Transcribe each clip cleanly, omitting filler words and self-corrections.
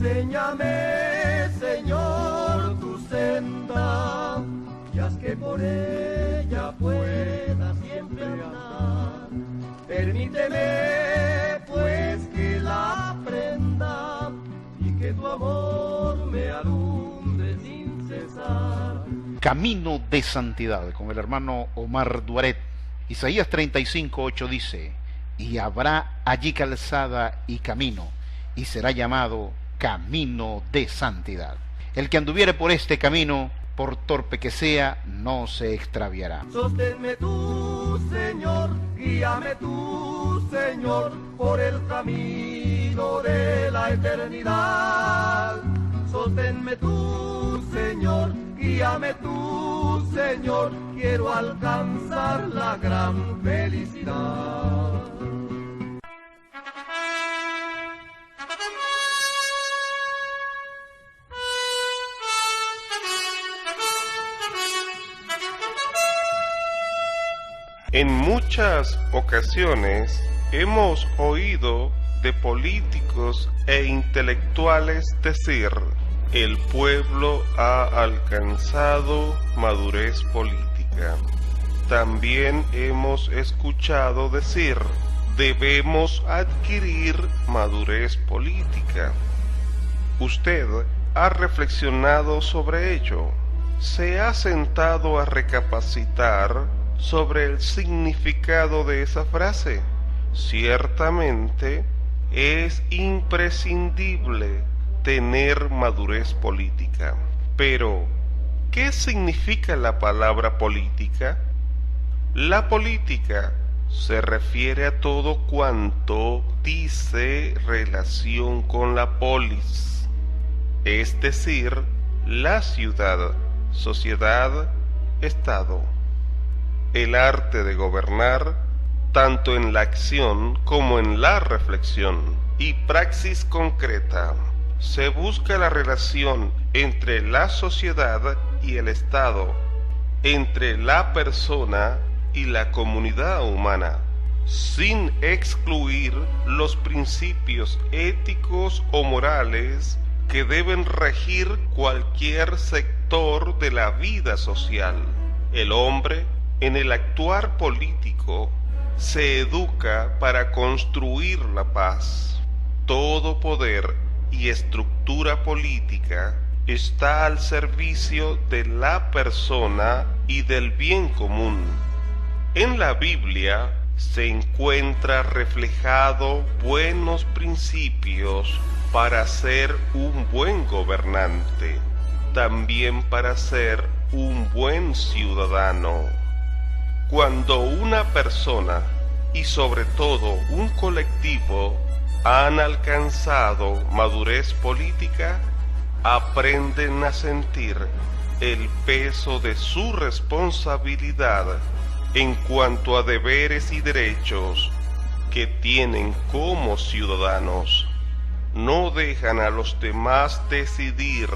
Enséñame, Señor, tu senda, y haz que por ella pueda siempre andar. Permíteme, pues, que la aprenda, y que tu amor me alumbre sin cesar. Camino de santidad, con el hermano Omar Duaret. Isaías 35:8 dice: y habrá allí calzada y camino, y será llamado camino de santidad. El que anduviere por este camino, por torpe que sea, no se extraviará. Sosténme tú, Señor, guíame tú, Señor, por el camino de la eternidad. Sosténme tú, Señor, guíame tú, Señor, quiero alcanzar la gran felicidad. En muchas ocasiones hemos oído de políticos e intelectuales decir: el pueblo ha alcanzado madurez política. También hemos escuchado decir: debemos adquirir madurez política. ¿Usted ha reflexionado sobre ello? ¿Se ha sentado a recapacitar sobre el significado de esa frase? Ciertamente es imprescindible tener madurez política. Pero, ¿qué significa la palabra política? La política se refiere a todo cuanto dice relación con la polis, es decir, la ciudad, sociedad, estado. El arte de gobernar, tanto en la acción como en la reflexión y praxis concreta. Se busca la relación entre la sociedad y el Estado, entre la persona y la comunidad humana, sin excluir los principios éticos o morales que deben regir cualquier sector de la vida social. El hombre, en el actuar político, se educa para construir la paz. Todo poder y estructura política está al servicio de la persona y del bien común. En la Biblia se encuentra reflejado buenos principios para ser un buen gobernante, también para ser un buen ciudadano. Cuando una persona y sobre todo un colectivo han alcanzado madurez política, aprenden a sentir el peso de su responsabilidad en cuanto a deberes y derechos que tienen como ciudadanos. No dejan a los demás decidir,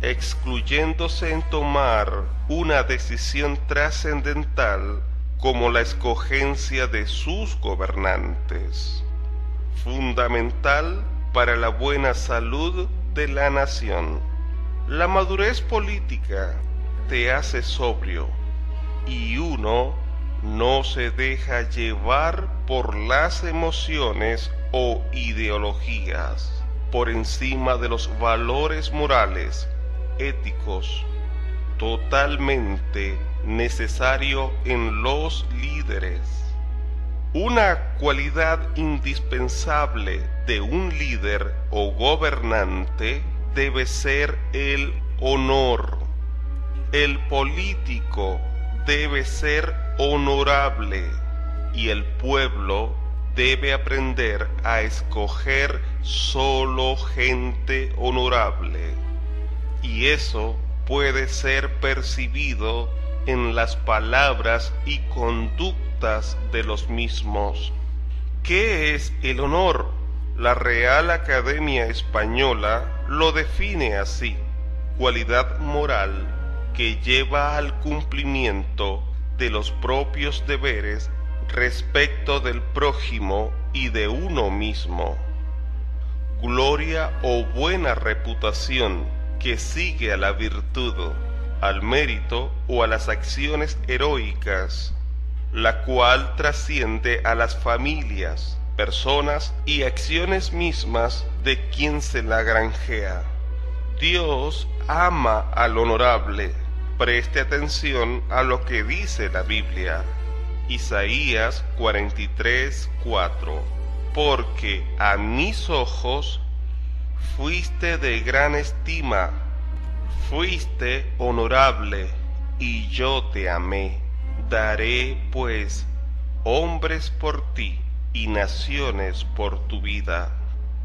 excluyéndose en tomar una decisión trascendental como la escogencia de sus gobernantes, fundamental para la buena salud de la nación. La madurez política te hace sobrio y uno no se deja llevar por las emociones o ideologías por encima de los valores morales, éticos, totalmente necesario en los líderes. Una cualidad indispensable de un líder o gobernante debe ser el honor. El político debe ser honorable y el pueblo debe aprender a escoger solo gente honorable. Y eso puede ser percibido en las palabras y conductas de los mismos. ¿Qué es el honor? La Real Academia Española lo define así: cualidad moral que lleva al cumplimiento de los propios deberes respecto del prójimo y de uno mismo. gloria o buena reputación que sigue a la virtud, al mérito o a las acciones heroicas, la cual trasciende a las familias, personas y acciones mismas de quien se la granjea. Dios ama al honorable. Preste atención a lo que dice la Biblia. Isaías 43:4. Porque a mis ojos fuiste de gran estima, fuiste honorable, y yo te amé. Daré, pues, hombres por ti y naciones por tu vida.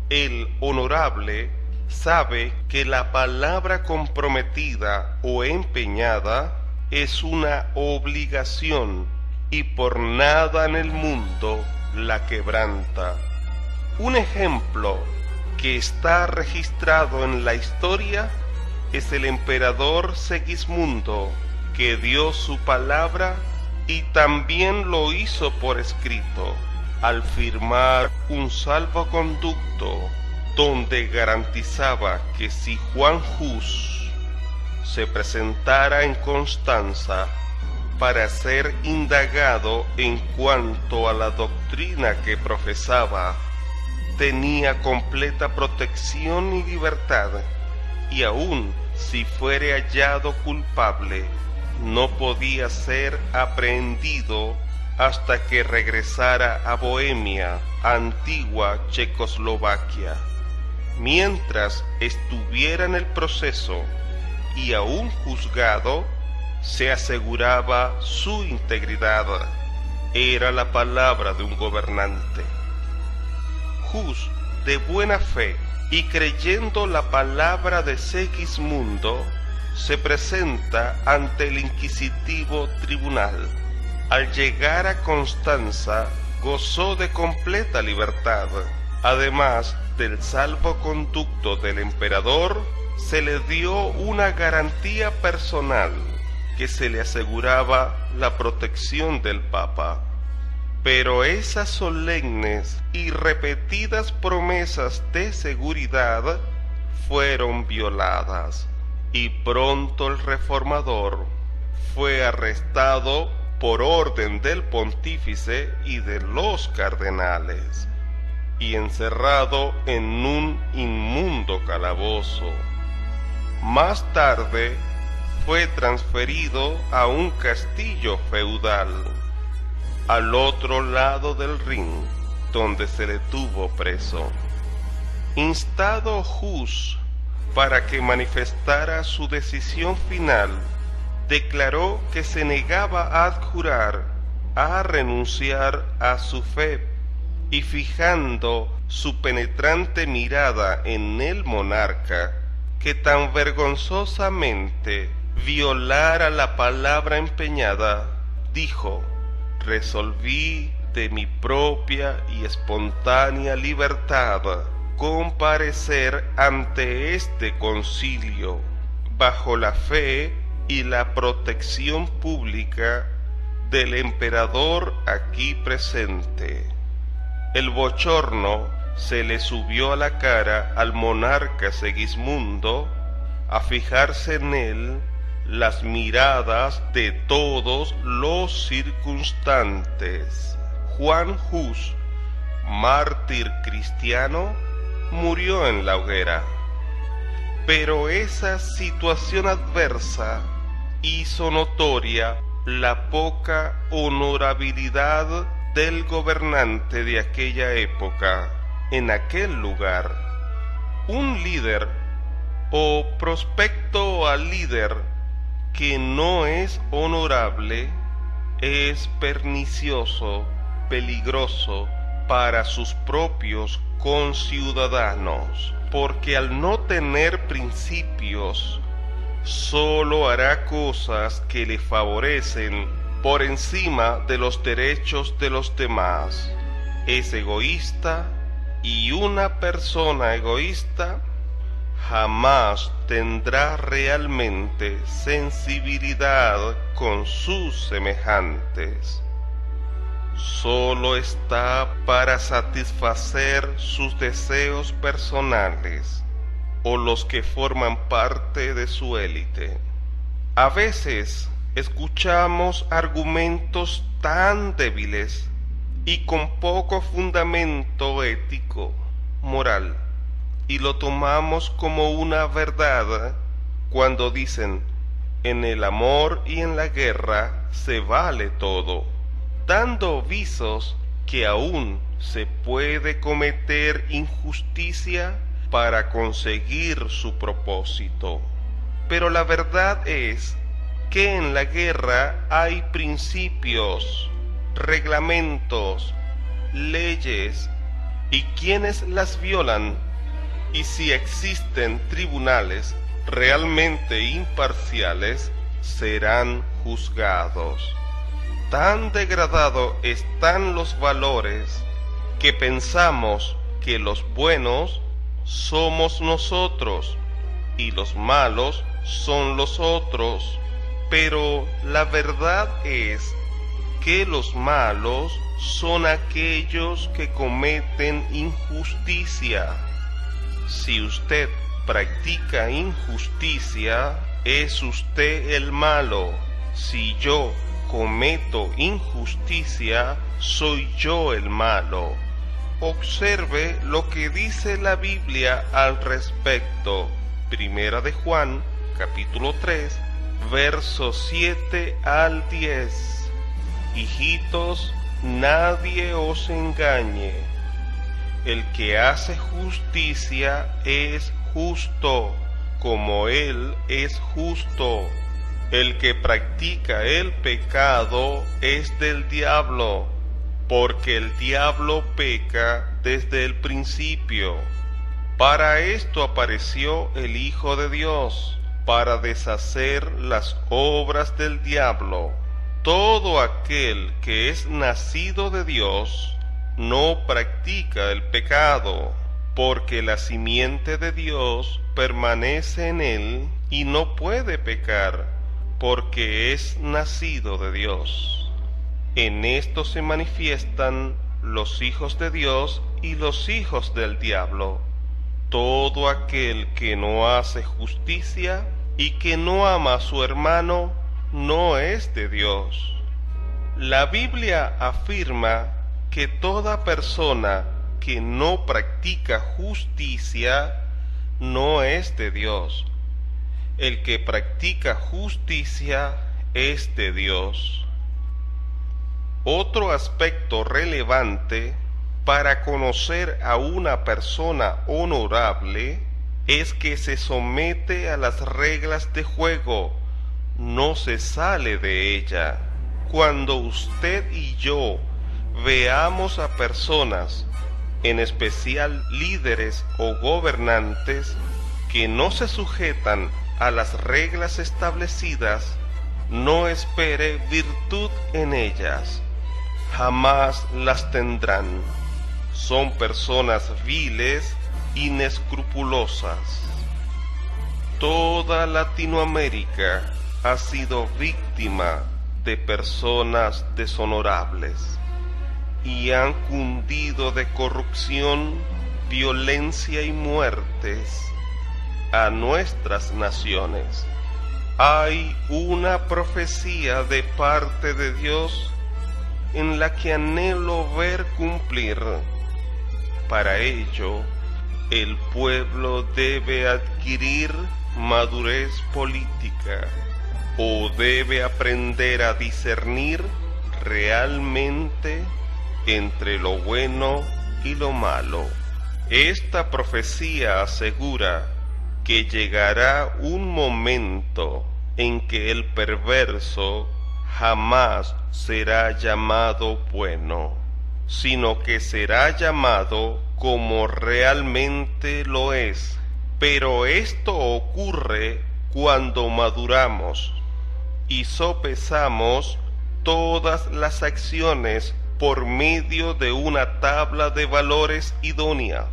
El honorable sabe que la palabra comprometida o empeñada es una obligación y por nada en el mundo la quebranta. Un ejemplo que está registrado en la historia es el emperador Segismundo, que dio su palabra y también lo hizo por escrito al firmar un salvoconducto donde garantizaba que si Juan Hus se presentara en Constanza para ser indagado en cuanto a la doctrina que profesaba, tenía completa protección y libertad, y aun si fuere hallado culpable, no podía ser aprehendido hasta que regresara a Bohemia, antigua Checoslovaquia. Mientras estuviera en el proceso y aún juzgado, se aseguraba su integridad. Era la palabra de un gobernante. Hus, de buena fe y creyendo la palabra de Segismundo, se presenta ante el inquisitivo tribunal. Al llegar a Constanza, gozó de completa libertad. Además del salvoconducto del emperador, se le dio una garantía personal que se le aseguraba la protección del Papa. Pero esas solemnes y repetidas promesas de seguridad fueron violadas, y pronto el reformador fue arrestado por orden del pontífice y de los cardenales, y encerrado en un inmundo calabozo. Más tarde fue transferido a un castillo feudal, al otro lado del Rin, donde se le tuvo preso. Instado Hus para que manifestara su decisión final, declaró que se negaba a adjurar, a renunciar a su fe, y fijando su penetrante mirada en el monarca, que tan vergonzosamente violara la palabra empeñada, dijo: resolví de mi propia y espontánea libertad comparecer ante este concilio, bajo la fe y la protección pública del emperador aquí presente. El bochorno se le subió a la cara al monarca Segismundo, a fijarse en él las miradas de todos los circunstantes. Juan Hus, mártir cristiano, murió en la hoguera. Pero esa situación adversa hizo notoria la poca honorabilidad del gobernante de aquella época en aquel lugar. Un líder o prospecto al líder que no es honorable es pernicioso, peligroso para sus propios conciudadanos, porque al no tener principios, solo hará cosas que le favorecen por encima de los derechos de los demás. Es egoísta, y una persona egoísta jamás tendrá realmente sensibilidad con sus semejantes. solo está para satisfacer sus deseos personales o los que forman parte de su élite. A veces escuchamos argumentos tan débiles y con poco fundamento ético, moral, y lo tomamos como una verdad cuando dicen: en el amor y en la guerra se vale todo, dando visos que aún se puede cometer injusticia para conseguir su propósito. Pero la verdad es que en la guerra hay principios, reglamentos, leyes, y quienes las violan, y si existen tribunales realmente imparciales, serán juzgados. Tan degradados están los valores que pensamos que los buenos somos nosotros y los malos son los otros, pero la verdad es que los malos son aquellos que cometen injusticia. Si usted practica injusticia, es usted el malo. Si yo cometo injusticia, soy yo el malo. Observe lo que dice la Biblia al respecto. Primera de Juan, capítulo 3, versos 7 al 10. Hijitos, nadie os engañe. El que hace justicia es justo, como Él es justo. El que practica el pecado es del diablo, porque el diablo peca desde el principio. Para esto apareció el Hijo de Dios, para deshacer las obras del diablo. Todo aquel que es nacido de Dios no practica el pecado, porque la simiente de Dios permanece en él y no puede pecar, porque es nacido de Dios. En esto se manifiestan los hijos de Dios y los hijos del diablo. Todo aquel que no hace justicia y que no ama a su hermano no es de Dios. La Biblia afirma que toda persona que no practica justicia no es de Dios. El que practica justicia es de Dios. Otro aspecto relevante para conocer a una persona honorable es que se somete a las reglas de juego, no se sale de ella. Cuando usted y yo veamos a personas, en especial líderes o gobernantes, que no se sujetan a las reglas establecidas, no espere virtud en ellas, jamás las tendrán. Son personas viles, inescrupulosas. Toda Latinoamérica ha sido víctima de personas deshonorables y han cundido de corrupción, violencia y muertes a nuestras naciones. Hay una profecía de parte de Dios en la que anhelo ver cumplir. Para ello, el pueblo debe adquirir madurez política o debe aprender a discernir realmente entre lo bueno y lo malo. Esta profecía asegura que llegará un momento en que el perverso jamás será llamado bueno, sino que será llamado como realmente lo es. Pero esto ocurre cuando maduramos y sopesamos todas las acciones por medio de una tabla de valores idónea.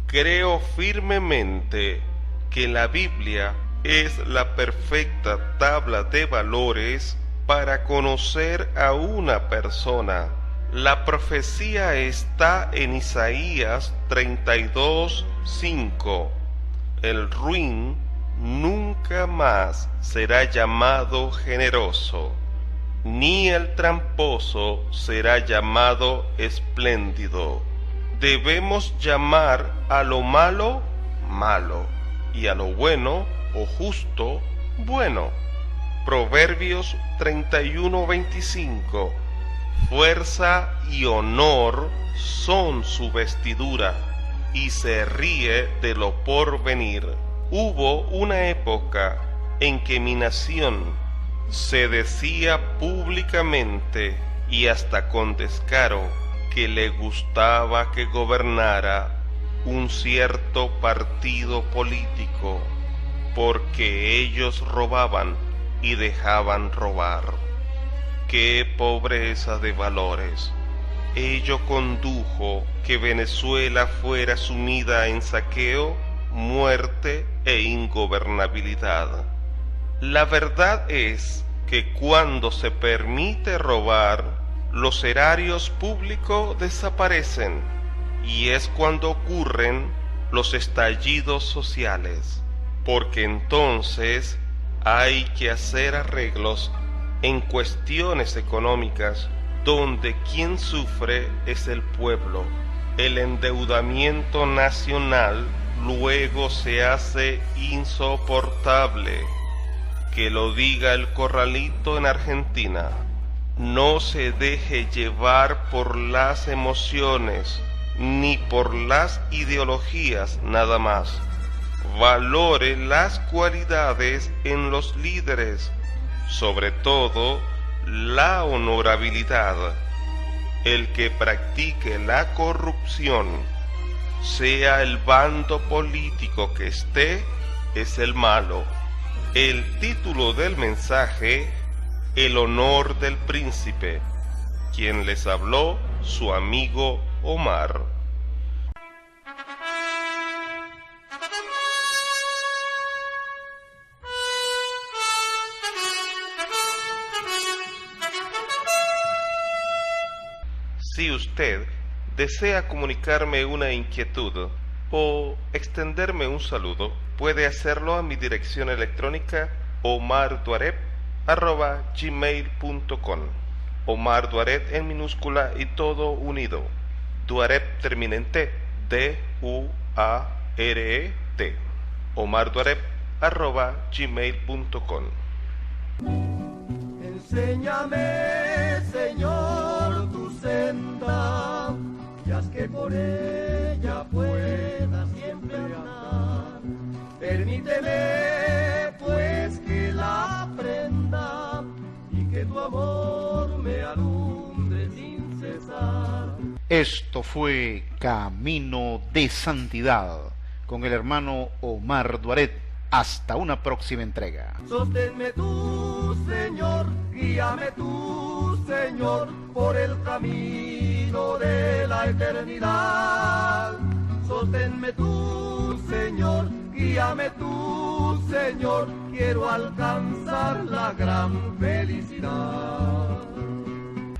Creo firmemente que la Biblia es la perfecta tabla de valores para conocer a una persona. La profecía está en Isaías 32:5. El ruin nunca más será llamado generoso, ni el tramposo será llamado espléndido. Debemos llamar a lo malo, malo, y a lo bueno, o justo, bueno. Proverbios 31:25. Fuerza y honor son su vestidura, y se ríe de lo porvenir. Hubo una época en que mi nación se decía públicamente y hasta con descaro que le gustaba que gobernara un cierto partido político, porque ellos robaban y dejaban robar. ¡Qué pobreza de valores! Ello condujo que Venezuela fuera sumida en saqueo, muerte e ingobernabilidad. La verdad es que cuando se permite robar, los erarios públicos desaparecen, y es cuando ocurren los estallidos sociales, porque entonces hay que hacer arreglos en cuestiones económicas donde quien sufre es el pueblo. El endeudamiento nacional luego se hace insoportable. Que lo diga el Corralito en Argentina. No se deje llevar por las emociones ni por las ideologías nada más. Valore las cualidades en los líderes, sobre todo la honorabilidad. El que practique la corrupción, sea el bando político que esté, es el malo. El título del mensaje: El honor del príncipe. Quien les habló, su amigo Omar. Si usted desea comunicarme una inquietud o extenderme un saludo, puede hacerlo a mi dirección electrónica omarduaret@gmail.com. Omar Duaret en minúscula y todo unido. Duaret termina en T, D-U-A-R-E-T. omarduaret@gmail.com. Enséñame, Señor, tu senda, y haz que por ella pueda siempre andar. Permíteme, pues, que la aprenda, y que tu amor me alumbre sin cesar. Esto fue Camino de Santidad con el hermano Omar Duaret. Hasta una próxima entrega. Sosténme tú, Señor, guíame tú, Señor, por el camino de la eternidad. Sosténme tú, Señor, guíame tú, Señor, quiero alcanzar la gran felicidad.